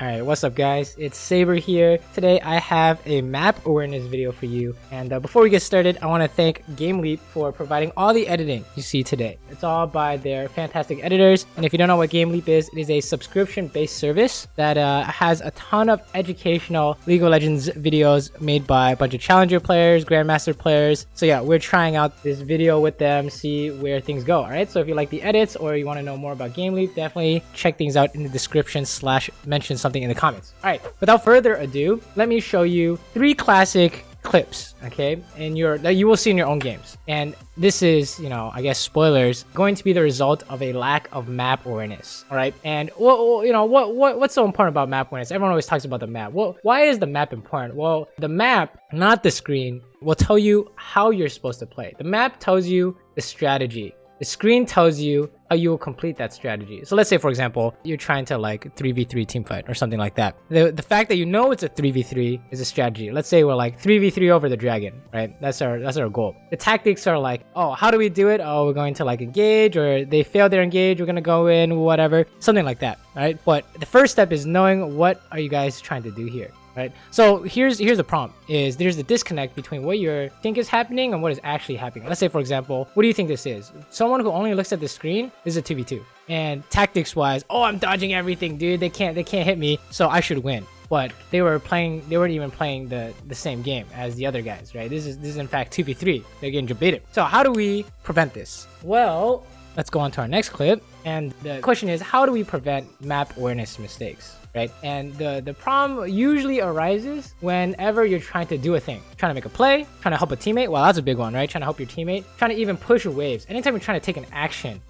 Alright, what's up guys? It's Saber here. Today I have a map awareness video for you. And before we get started, I want to thank GameLeap for providing all the editing you see today. It's all by their fantastic editors. And if you don't know what GameLeap is, it is a subscription-based service that has a ton of educational League of Legends videos made by a bunch of Challenger players, Grandmaster players. So yeah, we're trying out this video with them, see where things go. Alright, so if you like the edits or you want to know more about GameLeap, definitely check things out in the description / mention something in the comments. All right, without further ado, let me show you 3 classic clips, okay, that you will see in your own games. And this is, I guess spoilers, going to be the result of a lack of map awareness. All right, and what's so important about map awareness? Everyone always talks about the map. Well, why is the map important? Well, the map, not the screen, will tell you how you're supposed to play. The map tells you the strategy. The screen tells you how you will complete that strategy. So let's say, for example, you're trying to like 3v3 teamfight or something like that. The fact that you know it's a 3v3 is a strategy. Let's say we're like 3v3 over the dragon, right? That's our goal. The tactics are like, oh, how do we do it? Oh, we're going to like engage, or they fail their engage, we're gonna go in, whatever, something like that, right? But the first step is knowing what are you guys trying to do here. Right, so here's the problem: is there's a disconnect between what you think is happening and what is actually happening. Let's say, for example, what do you think this is? Someone who only looks at the screen is a 2v2, and tactics wise, oh, I'm dodging everything, dude. They can't hit me, so I should win. But they weren't even playing the same game as the other guys, right? This is in fact 2v3. They're getting debated. So how do we prevent this? Well, let's go on to our next clip. And the question is, how do we prevent map awareness mistakes? Right, and the problem usually arises whenever you're trying to do a thing, trying to make a play, trying to help a teammate. Well, that's a big one, right? Trying to help your teammate, trying to even push waves. Anytime you're trying to take an action,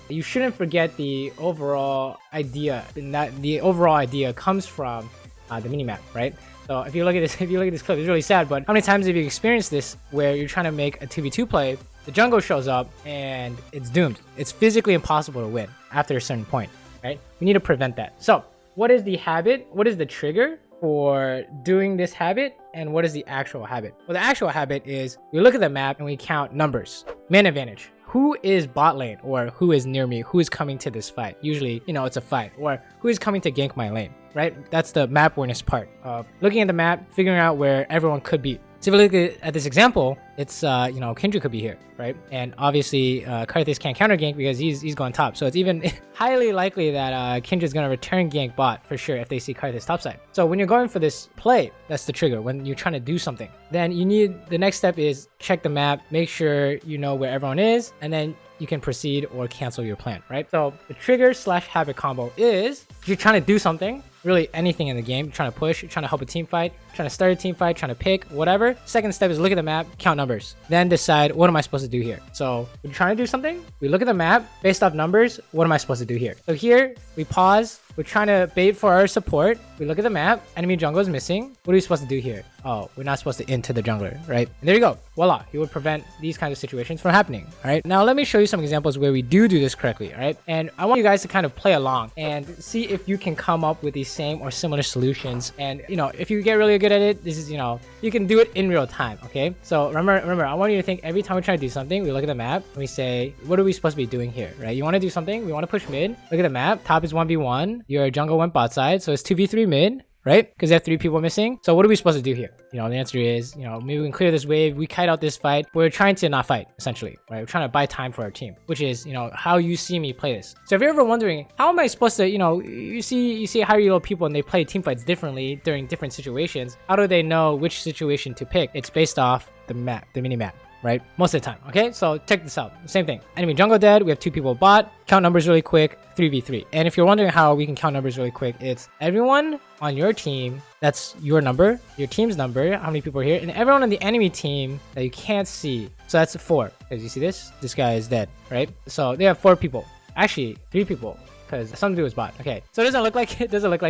you shouldn't forget the overall idea. And that the overall idea comes from the minimap, right? So if you look at this, clip, it's really sad. But how many times have you experienced this where you're trying to make a 2v2 play, the jungle shows up and it's doomed? It's physically impossible to win after a certain point, right? We need to prevent that. So what is the habit? What is the trigger for doing this habit? And what is the actual habit? Well, the actual habit is we look at the map and we count numbers. Man advantage. Who is bot lane, or who is near me? Who is coming to this fight? Usually, it's a fight. Or who is coming to gank my lane, right? That's the map awareness part of looking at the map, figuring out where everyone could be. So if you look at this example, it's, Kindred could be here, right? And obviously, Karthus can't counter gank because he's going top. So it's even highly likely that Kindred's going to return gank bot for sure if they see Karthus topside. So when you're going for this play, that's the trigger. When you're trying to do something, then the next step is check the map, make sure you know where everyone is, and then you can proceed or cancel your plan, right? So the trigger / habit combo is if you're trying to do something, really anything in the game, you're trying to push, you're trying to help a team fight, trying to start a team fight, trying to pick, whatever. Second step is look at the map, count numbers, then decide what am I supposed to do here. So we're trying to do something, we look at the map, based off numbers, what am I supposed to do here? So here we pause, we're trying to bait for our support, we look at the map, enemy jungle is missing. What are we supposed to do here? Oh, we're not supposed to into the jungler, right? And there you go, voila, you would prevent these kinds of situations from happening. All right, now let me show you some examples where we do this correctly. All right, and I want you guys to kind of play along and see if you can come up with these same or similar solutions. And if you get really good at it, this is you can do it in real time. Okay, so remember, I want you to think every time we try to do something, we look at the map and we say, what are we supposed to be doing here, right? You want to do something, we want to push mid, look at the map, top is 1v1, your jungle went bot side, so it's 2v3 mid, right? Because they have 3 people missing. So what are we supposed to do here? The answer is, maybe we can clear this wave, we kite out this fight. We're trying to not fight, essentially, right? We're trying to buy time for our team, which is, how you see me play this. So if you're ever wondering, how am I supposed to, you see higher elo people and they play team fights differently during different situations. How do they know which situation to pick? It's based off the map, the mini map, right? Most of the time. Okay, so check this out. Same thing. Enemy jungle dead. We have 2 people bot. Count numbers really quick. 3v3. And if you're wondering how we can count numbers really quick, it's everyone on your team, that's your number, your team's number, how many people are here, and everyone on the enemy team that you can't see. So that's 4. As you see this guy is dead, right? So they have 4 people. Actually, 3 people. Because some dude was bot. Okay, so it doesn't look like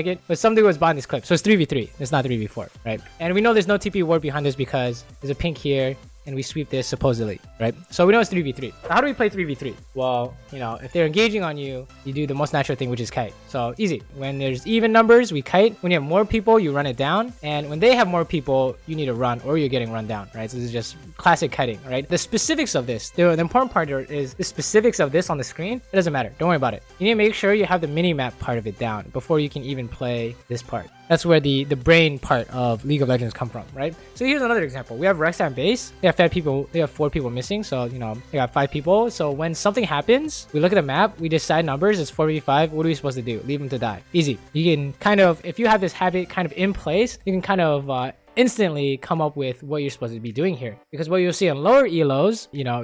it, but some dude was bot in this clip. So it's 3v3. It's not 3v4, right? And we know there's no TP ward behind this because there's a pink here. and we sweep this supposedly, right? So we know it's 3v3. How do we play 3v3? Well, you know, if they're engaging on you, you do the most natural thing, which is kite. So easy. When there's even numbers, we kite. When you have more people, you run it down. And when they have more people, you need to run or you're getting run down, right? So this is just classic kiting, right? The specifics of this, the important part here is the specifics of this on the screen. It doesn't matter. Don't worry about it. You need to make sure you have the mini-map part of it down before you can even play this part. That's where the brain part of League of Legends come from, right? So here's another example. We have Rex on base. They have 5 people. They have 4 people missing. So, you know, they got 5 people. So when something happens, we look at the map, we decide numbers. It's 4v5. What are we supposed to do? Leave them to die. Easy. You can kind of, if you have this habit kind of in place, you can kind of instantly come up with what you're supposed to be doing here. Because what you'll see on lower elos, you know,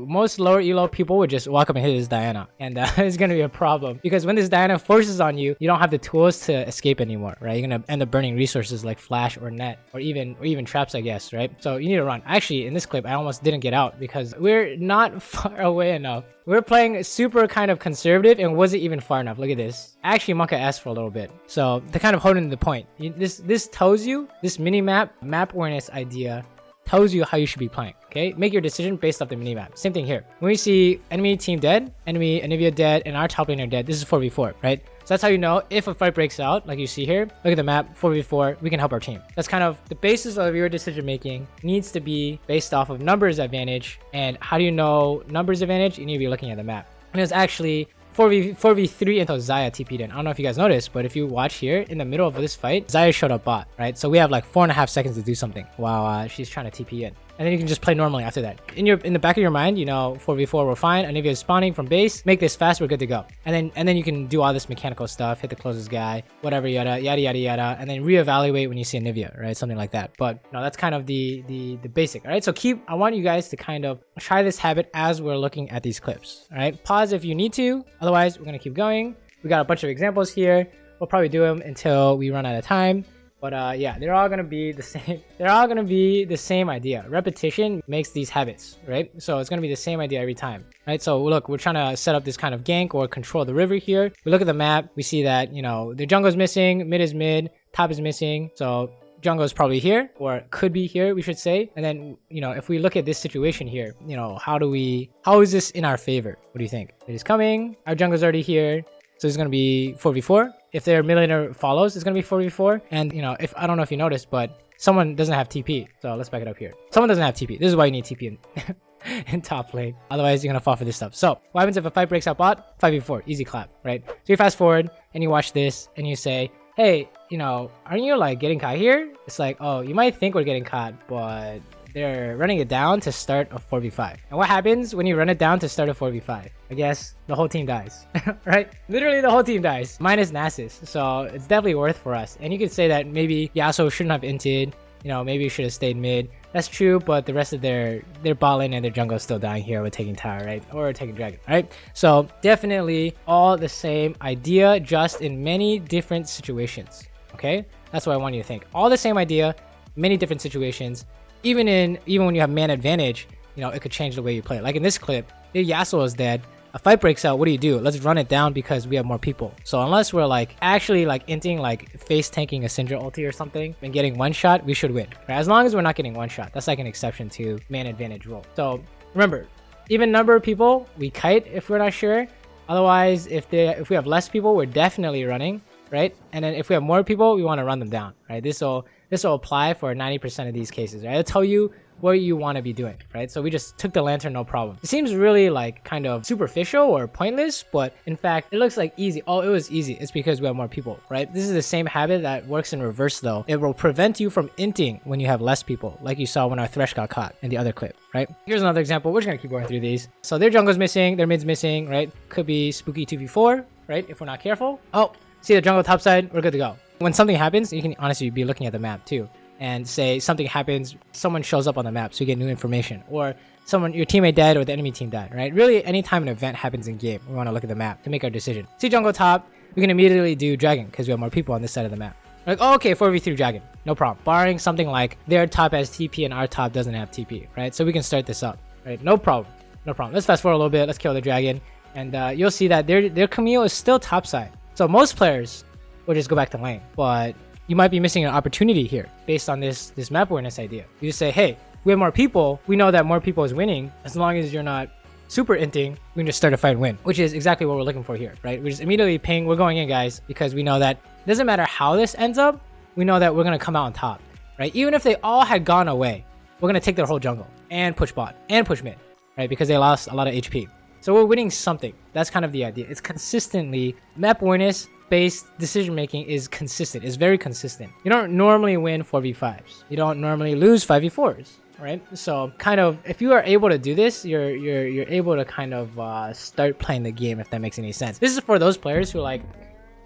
most lower elo people would just walk up and hit this Diana, and it's gonna be a problem because when this Diana forces on you, you don't have the tools to escape anymore, right? You're gonna end up burning resources like flash or net or even traps, I guess, right? So you need to run. Actually, in this clip, I almost didn't get out because we're not far away enough. We're playing super kind of conservative and wasn't even far enough. Look at this. I actually Monka S for a little bit. So to kind of hold in the point, this tells you, this map awareness idea tells you how you should be playing, okay? Make your decision based off the minimap. Same thing here. When we see enemy team dead, enemy Anivia dead, and our top laner dead, this is 4v4, right? So that's how you know if a fight breaks out, like you see here. Look at the map, 4v4, we can help our team. That's kind of the basis of your decision making needs to be based off of numbers advantage. And how do you know numbers advantage? You need to be looking at the map. And it's actually 4v3 until Xayah TP'd in. I don't know if you guys noticed, but if you watch here, in the middle of this fight, Xayah showed up bot, right? So we have like 4.5 seconds to do something while she's trying to TP in. And then you can just play normally after that. In the back of your mind, you know, 4v4, we're fine. Anivia is spawning from base. Make this fast, we're good to go. And then you can do all this mechanical stuff, hit the closest guy, whatever, yada, and then reevaluate when you see Anivia, right? Something like that. But no, that's kind of the basic, all right? So I want you guys to kind of try this habit as we're looking at these clips, all right? Pause if you need to. Otherwise, we're gonna keep going. We got a bunch of examples here. We'll probably do them until we run out of time. But yeah, they're all gonna be the same. They're all gonna be the same idea. Repetition makes these habits, right? So it's gonna be the same idea every time, right? So look, we're trying to set up this kind of gank or control the river here. We look at the map, we see that, you know, the jungle is missing, mid is mid, top is missing. So jungle is probably here, or could be here, we should say. And then, you know, if we look at this situation here, you know, how is this in our favor? What do you think? It is coming. Our jungle's already here. So it's going to be 4v4. If their mid laner follows, it's going to be 4v4. And, you know, I don't know if you noticed, but someone doesn't have TP. So let's back it up here. Someone doesn't have TP. This is why you need TP in top lane. Otherwise, you're going to fall for this stuff. So what happens if a fight breaks out bot? 5v4. Easy clap, right? So you fast forward and you watch this and you say, hey, you know, aren't you like getting caught here? It's like, oh, you might think we're getting caught, but they're running it down to start a 4v5. And what happens when you run it down to start a 4v5? I guess the whole team dies, right? Literally the whole team dies, minus Nasus. So it's definitely worth for us. And you could say that maybe Yasuo shouldn't have inted, you know, maybe should have stayed mid. That's true, but the rest of their bot lane and their jungle is still dying here with taking tower, right? Or taking dragon, right? So definitely all the same idea, just in many different situations, okay? That's what I want you to think. All the same idea, many different situations. Even when you have man advantage, you know, it could change the way you play. Like in this clip, if Yasuo is dead, a fight breaks out, what do? Let's run it down because we have more people. So unless we're like actually like inting, like face tanking a Syndra ulti or something and getting one shot, we should win, right? As long as we're not getting one shot. That's like an exception to man advantage rule. So remember, even number of people, we kite if we're not sure. Otherwise, if we have less people, we're definitely running, right? And then if we have more people, we want to run them down, right? This will apply for 90% of these cases, right? It'll tell you what you want to be doing, right? So we just took the lantern, no problem. It seems really like kind of superficial or pointless, but in fact, it looks like easy. Oh, it was easy. It's because we have more people, right? This is the same habit that works in reverse though. It will prevent you from inting when you have less people, like you saw when our Thresh got caught in the other clip, right? Here's another example. We're just gonna keep going through these. So their jungle's missing, their mid's missing, right? Could be spooky 2v4, right? If we're not careful. Oh, see the jungle top side, we're good to go. When something happens, you can honestly be looking at the map too and say something happens, someone shows up on the map so you get new information, or your teammate died or the enemy team died, right? Really, anytime an event happens in game, we want to look at the map to make our decision. See jungle top, we can immediately do dragon because we have more people on this side of the map. Like, oh, okay, 4v3 dragon, no problem. Barring something like their top has TP and our top doesn't have TP, right? So we can start this up, right? No problem, no problem. Let's fast forward a little bit. Let's kill the dragon, and you'll see that their Camille is still top side. So most players will just go back to lane, but you might be missing an opportunity here based on this map awareness idea. You just say, hey, we have more people, we know that more people is winning. As long as you're not super inting, we can just start a fight and win, which is exactly what we're looking for here, right? We just immediately ping, we're going in, guys, because we know that it doesn't matter how this ends up, we know that we're going to come out on top, right? Even if they all had gone away, we're going to take their whole jungle and push bot and push mid, right? Because they lost a lot of HP. So we're winning something. That's kind of the idea. It's consistently map awareness based decision making is consistent. It's very consistent. You don't normally win 4v5s. You don't normally lose 5v4s, right? So kind of if you are able to do this, you're able to kind of start playing the game, if that makes any sense. This is for those players who like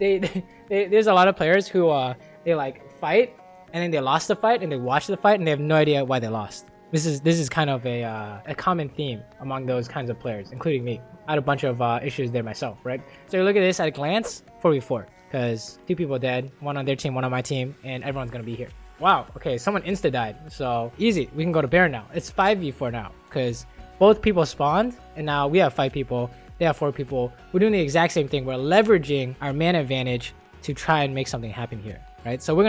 there's a lot of players who they like fight and then they lost the fight and they watch the fight and they have no idea why they lost. This is kind of a common theme among those kinds of players, including me. I had a bunch of issues there myself, right? So you look at this at a glance, 4v4, because 2 people dead, 1 on their team, 1 on my team, and everyone's gonna be here. Wow, okay, someone insta died, so easy. We can go to Baron now. It's 5v4 now, because both people spawned, and now we have 5 people, they have 4 people. We're doing the exact same thing. We're leveraging our mana advantage to try and make something happen here, right? So we're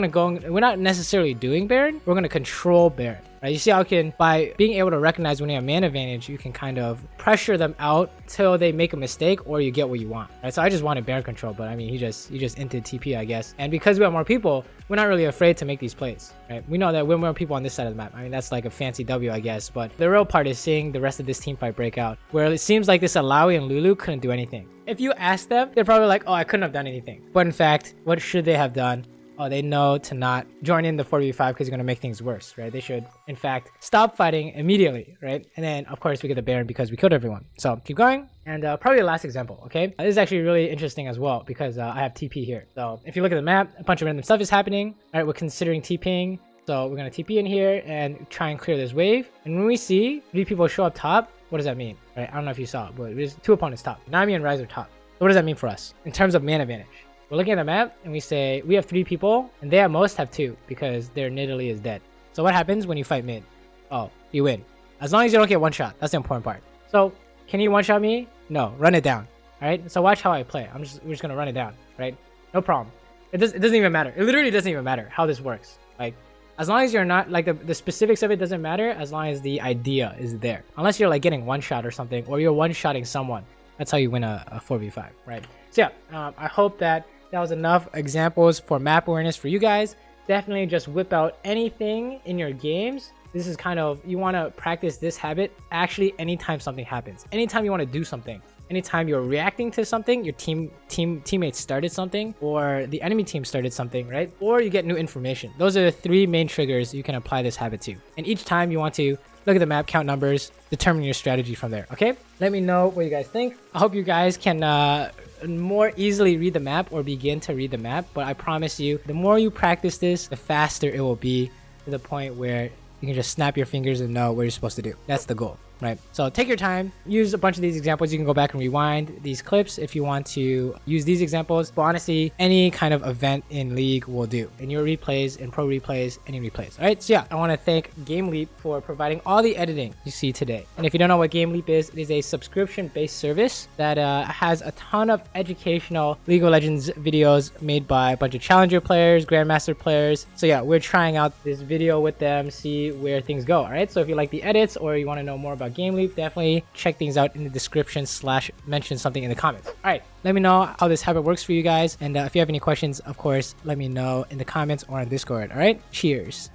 not necessarily doing Baron, we're gonna control Baron, right? You see how by being able to recognize when you have mana advantage, you can kind of pressure them out till they make a mistake or you get what you want, right? So I just wanted Baron control, but I mean, he just entered TP, I guess. And because we have more people, we're not really afraid to make these plays, right? We know that we're more people on this side of the map. I mean, that's like a fancy W, I guess, but the real part is seeing the rest of this team fight break out, where it seems like this Alawi and Lulu couldn't do anything. If you ask them, they're probably like, oh, I couldn't have done anything. But in fact, what should they have done? Oh, they know to not join in the 4v5 because you're going to make things worse, right? They should, in fact, stop fighting immediately, right? And then, of course, we get the Baron because we killed everyone. So keep going. And probably the last example, okay? This is actually really interesting as well because I have TP here. So if you look at the map, a bunch of random stuff is happening. All right, we're considering TPing. So we're going to TP in here and try and clear this wave. And when we see 3 people show up top, what does that mean? Right? I don't know if you saw it, but there's 2 opponents top. Nami and Ryze are top. So what does that mean for us in terms of mana advantage? We're looking at the map and we say we have 3 people and they at most have 2 because their Nidalee is dead. So what happens when you fight mid? Oh, you win. As long as you don't get one shot. That's the important part. So can you one shot me? No, run it down. All right. So watch how I play. We're just gonna run it down. Right? No problem. It doesn't even matter. It literally doesn't even matter how this works. Like as long as you're not like the specifics of it doesn't matter as long as the idea is there. Unless you're like getting one shot or something or you're one shotting someone. That's how you win a 4v5. Right? So yeah, I hope that was enough examples for map awareness for you guys. Definitely just whip out anything in your games. This is kind of, you want to practice this habit actually anytime something happens. Anytime you want to do something. Anytime you're reacting to something, your teammates started something or the enemy team started something, right? Or you get new information. Those are the 3 main triggers you can apply this habit to. And each time you want to look at the map, count numbers, determine your strategy from there, okay? Let me know what you guys think. I hope you guys can more easily read the map or begin to read the map, but I promise you the more you practice this, the faster it will be to the point where you can just snap your fingers and know what you're supposed to do. That's the goal, right? So take your time, use a bunch of these examples. You can go back and rewind these clips if you want to use these examples, but honestly any kind of event in League will do, in your replays, in pro replays, any replays. All right, so yeah, I want to thank GameLeap for providing all the editing you see today. And if you don't know what GameLeap is, it is a subscription based service that has a ton of educational League of Legends videos made by a bunch of challenger players, grandmaster players. So yeah, we're trying out this video with them, see where things go. All right, so if you like the edits or you want to know more about GameLeap, definitely check things out in the description / mention something in the comments. All right, let me know how this habit works for you guys, and if you have any questions, of course, let me know in the comments or on Discord. All right, cheers.